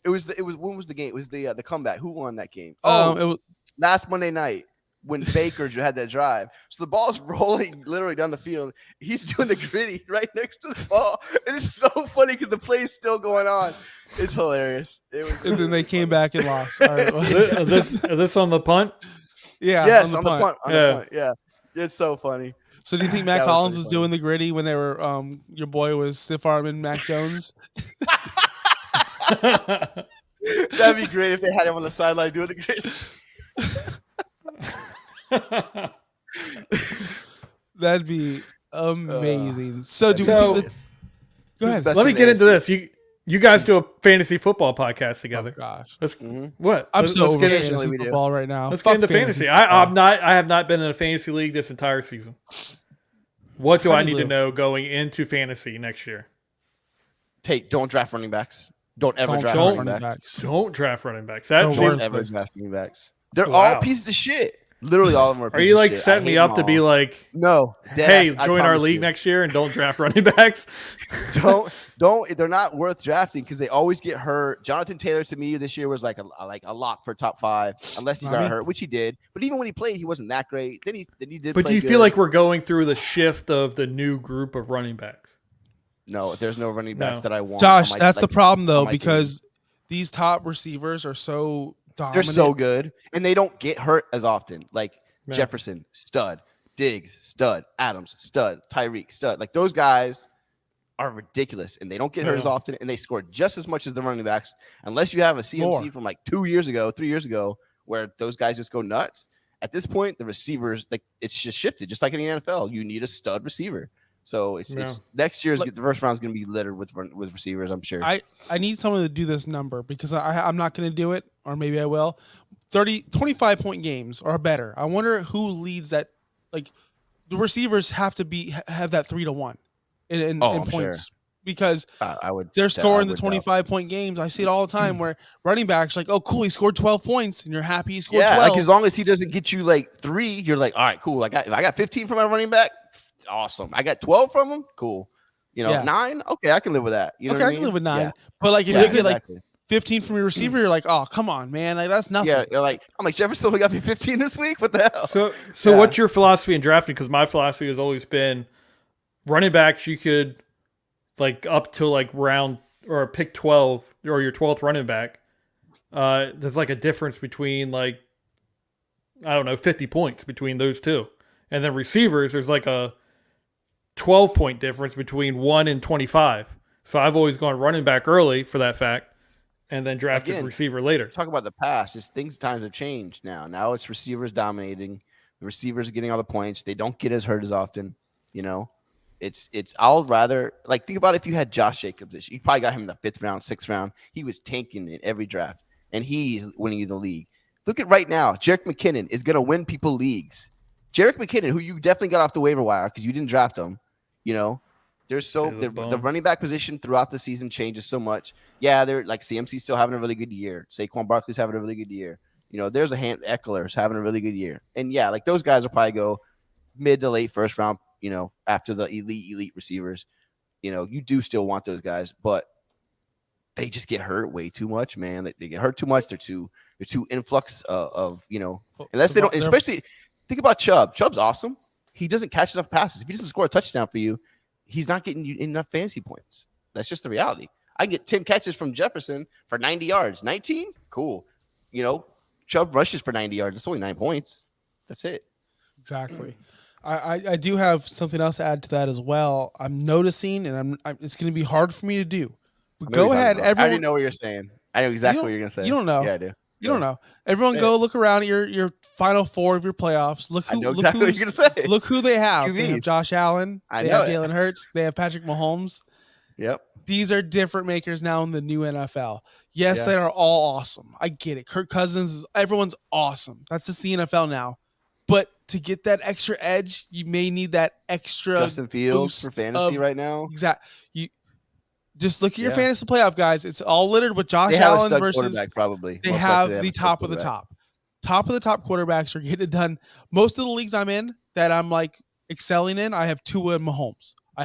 It was when was the game? It was the comeback. Who won that game? It was last Monday night when Baker had that drive. So the ball's rolling literally down the field. He's doing the gritty right next to the ball. And it's so funny because the play is still going on. It's hilarious. And then they came back and lost. All right. Is this on the punt? Yeah. Yes, on the punt. The punt. Yeah. It's so funny. So do you think Matt Collins was doing the gritty when they were your boy was stiff arming Mac Jones? That'd be great if they had him on the sideline doing the great. That'd be amazing. So do we think that... Go ahead. Let me get into this. You guys do a fantasy football podcast together. Oh gosh. What? I'm so over fantasy football right now. Let's get into fantasy. I have not been in a fantasy league this entire season. What do I need to know going into fantasy next year? Don't draft running backs. Don't ever draft running backs. Don't draft running backs. Don't ever draft running backs. They're all pieces of shit. Literally all of them are pieces you like of shit. setting me up to be like, no, hey, join our league next year and don't draft running backs? Don't. They're not worth drafting because they always get hurt. Jonathan Taylor to me this year was like a lock for top 5 unless he got hurt, which he did. But even when he played, he wasn't that great. Then he did. But do you feel like we're going through the shift of the new group of running backs? No, there's no running backs that I want. Josh, that's the problem though, because these top receivers are so They're dominant. so good, and they don't get hurt as often. Like Yeah. Jefferson, stud. Diggs, stud. Adams, stud. Tyreek, stud. Like those guys are ridiculous, and they don't get hurt as often, and they score just as much as the running backs, unless you have a CMC from like 2 years ago, 3 years ago, where those guys just go nuts. At this point, the receivers, like it's just shifted, just like in the NFL. You need a stud receiver. So it's next year's the first round is going to be littered with receivers, I'm sure. I need someone to do this number because I'm not going to do it, or maybe I will. 25-point games or better. I wonder who leads that. Like the receivers have that 3-1 in points sure. because they're scoring the 25-point games. I see it all the time where running backs like, oh cool, he scored 12 points, and you're happy he scored 12. Like as long as he doesn't get you like 3, you're like, all right, cool. If I got 15 from my running back, awesome. I got 12 from him, cool. 9, okay, I can live with that. You know what I mean? Can live with 9. Yeah. But like if you get like 15 from your receiver, you're like, oh come on, man, like that's nothing. Yeah, you're like, I'm like, Jefferson only got me 15 this week. What the hell? So what's your philosophy in drafting? Because my philosophy has always been running backs. You could like up to like round or pick 12 or your 12th running back. There's like a difference between like 50 points between those two, and then receivers. There's like a 12-point difference between 1 and 25. So I've always gone running back early for that fact. And then drafted receiver later. Talk about the past. Times have changed now. Now it's receivers dominating. The receivers are getting all the points. They don't get as hurt as often. I'll rather think about if you had Josh Jacobs this year. You probably got him in the 5th round, 6th round. He was tanking in every draft, and he's winning you the league. Look at right now. Jerick McKinnon is going to win people leagues. Jerick McKinnon, who you definitely got off the waiver wire because you didn't draft him, There's the running back position throughout the season changes so much. Yeah, they're like CMC's still having a really good year. Saquon Barkley's having a really good year. There's Eckler's having a really good year. And yeah, like those guys will probably go mid to late first round, after the elite receivers. You do still want those guys, but they just get hurt way too much, man. They get hurt too much. They're too influx of unless they don't, especially think about Chubb. Chubb's awesome. He doesn't catch enough passes. If he doesn't score a touchdown for you, he's not getting you enough fantasy points. That's just the reality. I get 10 catches from Jefferson for 90 yards. 19? Cool. Chubb rushes for 90 yards. It's only 9 points. That's it. Exactly. I do have something else to add to that as well. I'm noticing, and it's going to be hard for me to do. But go ahead. I already know what you're saying. I know exactly what you're going to say. You don't know. Yeah, I do. You don't know. Everyone go look around at your final 4 of your playoffs. Look who, I know exactly what you're going to say. Look who they have. They have Josh Allen. They have Jalen Hurts. They have Patrick Mahomes. Yep. These are different makers now in the new NFL. Yes, they are all awesome. I get it. Kirk Cousins, everyone's awesome. That's just the NFL now. But to get that extra edge, you may need that extra Justin Fields for fantasy right now. Exactly. You just look at your fantasy playoff guys. It's all littered with Josh Allen versus quarterback. Probably they have the top of the top. Top of the top quarterbacks are getting it done. Most of the leagues I'm in that I'm like excelling in, I have Tua and Mahomes. I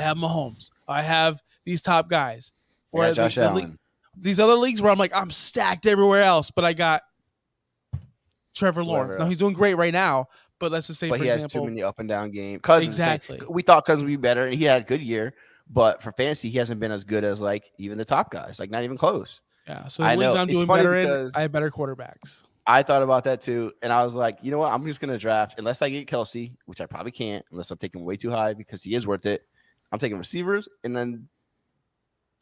have these top guys. Or Josh Allen. These other leagues where I'm like, I'm stacked everywhere else, but I got Trevor Lawrence. Now he's doing great right now, but let's just say, but for he example, has too many up and down games. Cousins, exactly. We thought Cousins would be better, and he had a good year. But for fantasy, he hasn't been as good as like even the top guys, like not even close. Yeah. So the leagues I'm doing better in, I have better quarterbacks. I thought about that too, and I was like, you know what? I'm just gonna draft unless I get Kelsey, which I probably can't, unless I'm taking way too high because he is worth it. I'm taking receivers, and then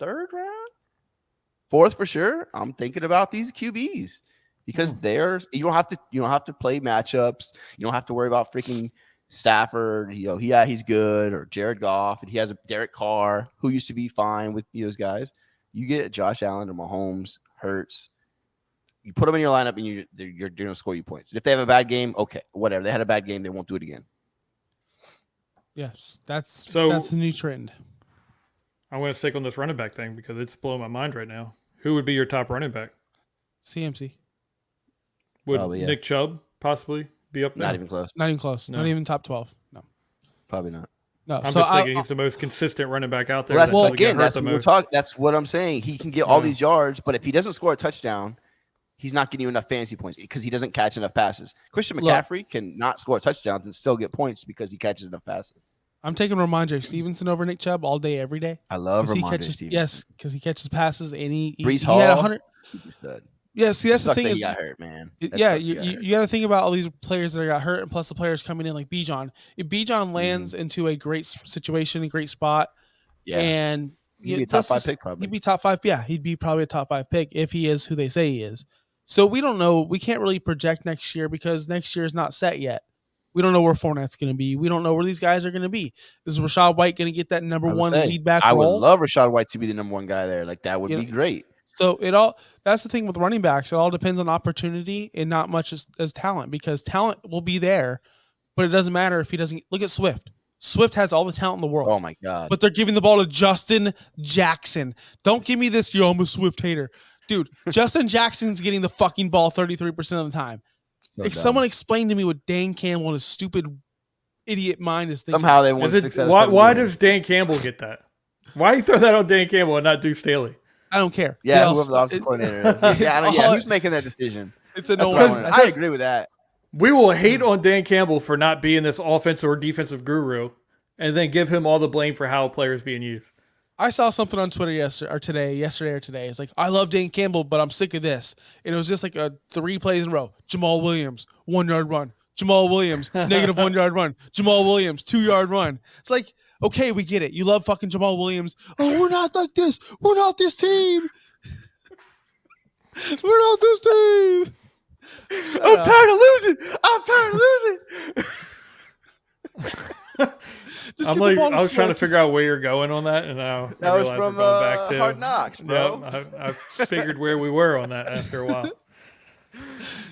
3rd round, 4th for sure. I'm thinking about these QBs because you don't have to play matchups. You don't have to worry about freaking Stafford. He's good, or Jared Goff, and he has a Derek Carr who used to be fine with those guys. You get Josh Allen or Mahomes, Hurts. You put them in your lineup, and you're going to score you points. And if they have a bad game, okay, whatever. They had a bad game, they won't do it again. Yes, that's the new trend. I'm going to stick on this running back thing because it's blowing my mind right now. Who would be your top running back? CMC. Would Nick Chubb possibly be up there? Not even close. Not even close. No. Not even top 12. No. Probably not. No. I'm just thinking he's the most consistent running back out there. Well, that's what I'm saying. He can get all these yards, but if he doesn't score a touchdown, he's not getting you enough fantasy points because he doesn't catch enough passes. Christian McCaffrey can not score touchdowns and still get points because he catches enough passes. I'm taking Ramondre Stevenson over Nick Chubb all day, every day. I love Ramondre Stevenson. Yes, because he catches passes and he Breece Hall. Had 100. Super stud. Yeah, see, that's the Sucks thing that is, he got hurt, man. That yeah, sucks he you, got you, hurt. you got to think about all these players that got hurt, and plus the players coming in like Bijan. If Bijan lands into a great situation, a great spot, Yeah, and he'd be a top 5 pick probably. he'd be top 5. Yeah, he'd be probably a top 5 pick if he is who they say he is. So we don't know. We can't really project next year because next year is not set yet. We don't know where Fournette's going to be. We don't know where these guys are going to be. Is Rachaad White going to get that number one lead back I role? would love Rachaad White to be the number 1 guy there. Like that would be great. So that's the thing with running backs. It all depends on opportunity and not much as talent, because talent will be there, but it doesn't matter if he doesn't. Look at Swift. Swift has all the talent in the world. Oh my God. But they're giving the ball to Justin Jackson. Don't give me this, I'm a Swift hater. Dude, Justin Jackson's getting the fucking ball 33% of the time. So if dumb. someone explained to me what Dan Campbell and his stupid idiot mind is thinking. Somehow they won 6 out of 7 Why games. does Dan Campbell get that? Why you throw that on Dan Campbell and not Deuce Staley? I don't care. Yeah, whoever the offensive coordinator is. Who's making that decision? It's That's annoying. what I agree with that. We will hate on Dan Campbell for not being this offensive or defensive guru, and then give him all the blame for how a player is being used. I saw something on Twitter yesterday or today. It's like, I love Dan Campbell, but I'm sick of this. And it was just like 3 plays in a row. Jamal Williams, 1-yard run. Jamal Williams, negative 1-yard run. Jamal Williams, 2-yard run. It's like, okay, we get it. You love fucking Jamal Williams. Oh, we're not like this. We're not this team. We're not this team. I'm tired of losing. I was trying to figure out where you're going on that, and now that I was realize from we're going back to Hard Knocks, bro. Yep, I figured where we were on that after a while.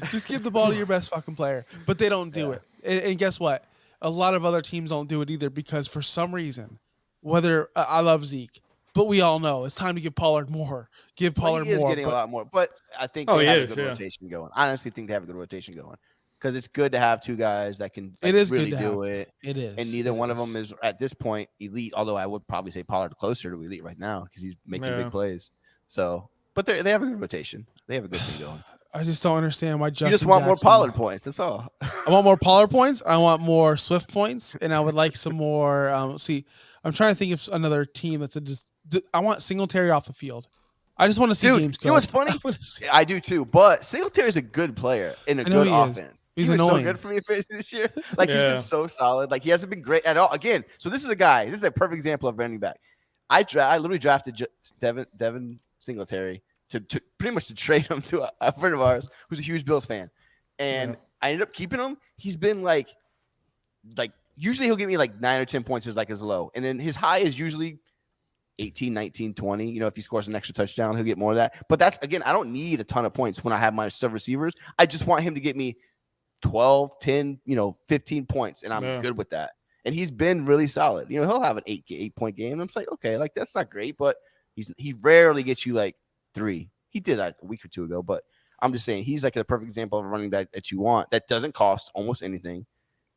Just give the ball to your best fucking player. But they don't do it. And guess what? A lot of other teams don't do it either, because for some reason, whether I love Zeke, but we all know it's time to give Pollard more. Give Pollard he is more. getting a lot more, but I think they have a good rotation going. I honestly think they have a good rotation going, because it's good to have 2 guys that can really do it. It is. And neither one of them is at this point elite, although I would probably say Pollard closer to elite right now because he's making big plays. So, but they have a good rotation. They have a good thing going. I just don't understand why Justin You just want Jackson, more Pollard points. That's all. I want more Pollard points. I want more Swift points, and I would like some more. I'm trying to think of another team that's I want Singletary off the field. I just want to see James Cook. You know what's funny? I do too. But Singletary's a good player in a good offense. He's he was annoying. so good for me this year. Like he's been so solid. Like he hasn't been great at all. Again, so this is a guy. This is a perfect example of running back. I literally drafted Devin Singletary to pretty much to trade him to a friend of ours who's a huge Bills fan, and I ended up keeping him. He's been like usually he'll give me like 9 or 10 points is like his low, and then his high is usually 18, 19, 20. You know, if he scores an extra touchdown, he'll get more of that. But that's, again, I don't need a ton of points when I have my sub receivers. I just want him to get me 12, 10, 15 points, and I'm good with that. And he's been really solid. He'll have an 8-point game. And I'm just like, okay, like that's not great, but he rarely gets you like 3. He did that a week or 2 ago, but I'm just saying he's like a perfect example of a running back that you want that doesn't cost almost anything,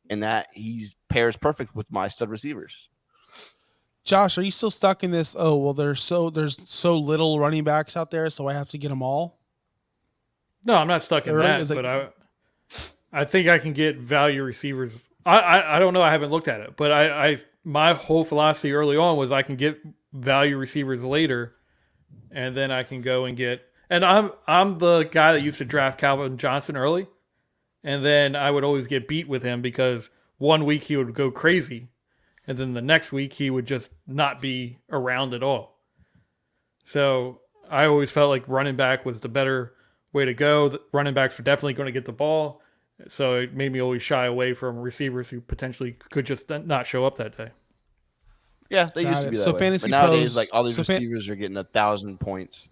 and that he's pairs perfect with my stud receivers. Josh, are you still stuck in this? Oh, well, there's so little running backs out there, so I have to get them all. No, I'm not stuck in that, but I think I can get value receivers. I don't know. I haven't looked at it, but my whole philosophy early on was I can get value receivers later, and then I can go and get. And I'm the guy that used to draft Calvin Johnson early, and then I would always get beat with him because one week he would go crazy, and then the next week he would just not be around at all. So I always felt like running back was the better way to go. The running backs were definitely going to get the ball. So it made me always shy away from receivers who potentially could just not show up that day. Yeah, they used to be that way. Fantasy but nowadays, pros, like all these receivers are getting 1,000 points.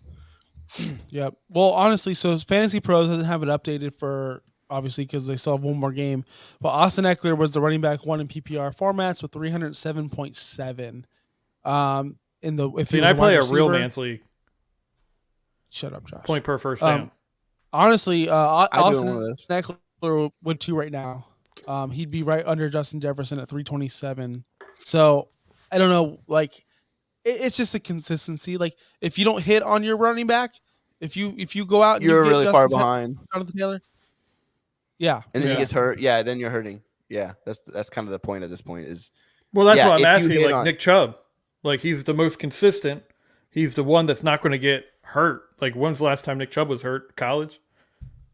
Yep. Well, honestly, so Fantasy Pros doesn't have it updated for obviously because they still have one more game. But Austin Eckler was the running back 1 in PPR formats with 307.7. I play a real man's league. Shut up, Josh. Point per first down. Honestly, Austin Eckler would 2 right now. He'd be right under Justin Jefferson at 327. So I don't know, like it's just a consistency. Like if you don't hit on your running back, if you go out and you're you really far behind. Jonathan Taylor. Yeah. And then he gets hurt. Yeah, then you're hurting. Yeah, that's kind of the point at this point is. Well, that's what I'm asking. Like Nick Chubb, like he's the most consistent. He's the one that's not going to get hurt. Like, when's the last time Nick Chubb was hurt? College.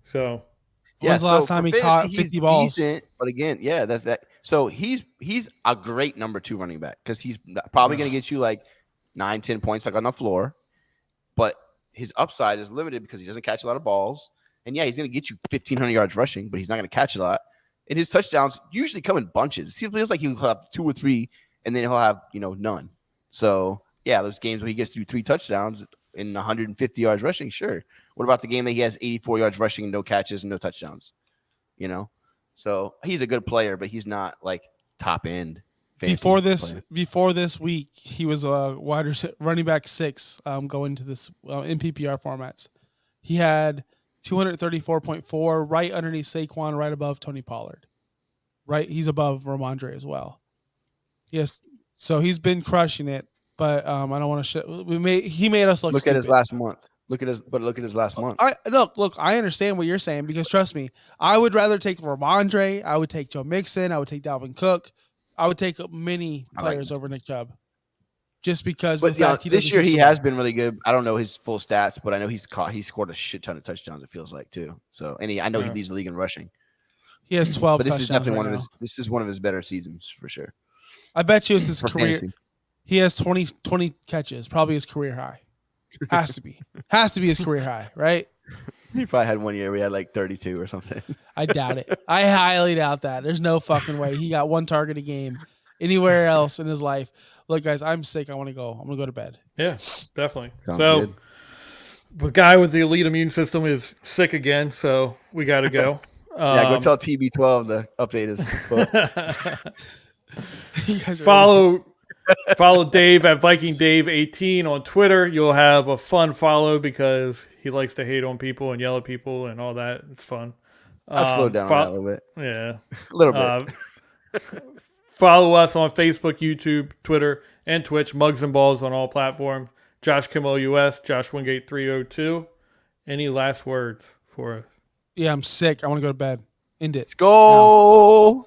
So When's the last time he caught 50 he's balls? Decent, but again, yeah, that's that. So he's a great number 2 running back because he's probably going to get you like 9-10 points like on the floor, but his upside is limited because he doesn't catch a lot of balls. And yeah, he's going to get you 1,500 yards rushing, but he's not going to catch a lot. And his touchdowns usually come in bunches. It feels like he'll have 2 or 3, and then he'll have none. So yeah, those games where he gets through 3 touchdowns and 150 yards rushing, sure. What about the game that he has 84 yards rushing and no catches and no touchdowns? So he's a good player, but he's not like top end. Before this week, he was a running back 6 going to this in PPR formats. He had 234.4, right underneath Saquon, right above Tony Pollard. Right, he's above Ramondre as well. Yes, so he's been crushing it, but I don't want to. He made us look at stupid. his last month. Look at his last month. Look. I understand what you're saying because trust me, I would rather take Ramondre. I would take Joe Mixon. I would take Dalvin Cook. I would take many players over Nick Chubb, just because. But this year he has been really good. I don't know his full stats, but I know he scored a shit ton of touchdowns. It feels like too. So I know he leads the league in rushing. He has 12. But this is definitely one of his better seasons for sure. I bet you it's his career. Fantasy. He has 20 catches, probably his career high. Has to be his career high, right? He probably had one year where he had like 32 or something. I doubt it. I highly doubt that. There's no fucking way he got 1 target a game anywhere else in his life. Look, guys, I'm sick. I want to go. I'm gonna go to bed. yeah, definitely. Sounds So good. the guy with the elite immune system is sick again, so we got to go. Yeah, go tell TB12 to update his book. You guys are Follow Dave at Viking Dave 18 on Twitter. You'll have a fun follow because he likes to hate on people and yell at people and all that. It's fun. I'll slow down on that a little bit. Yeah. A little bit. Follow us on Facebook, YouTube, Twitter, and Twitch. Mugs and Balls on all platforms. Josh Kimmel US, Josh Wingate 302. Any last words for us? Yeah, I'm sick. I want to go to bed. End it. Go.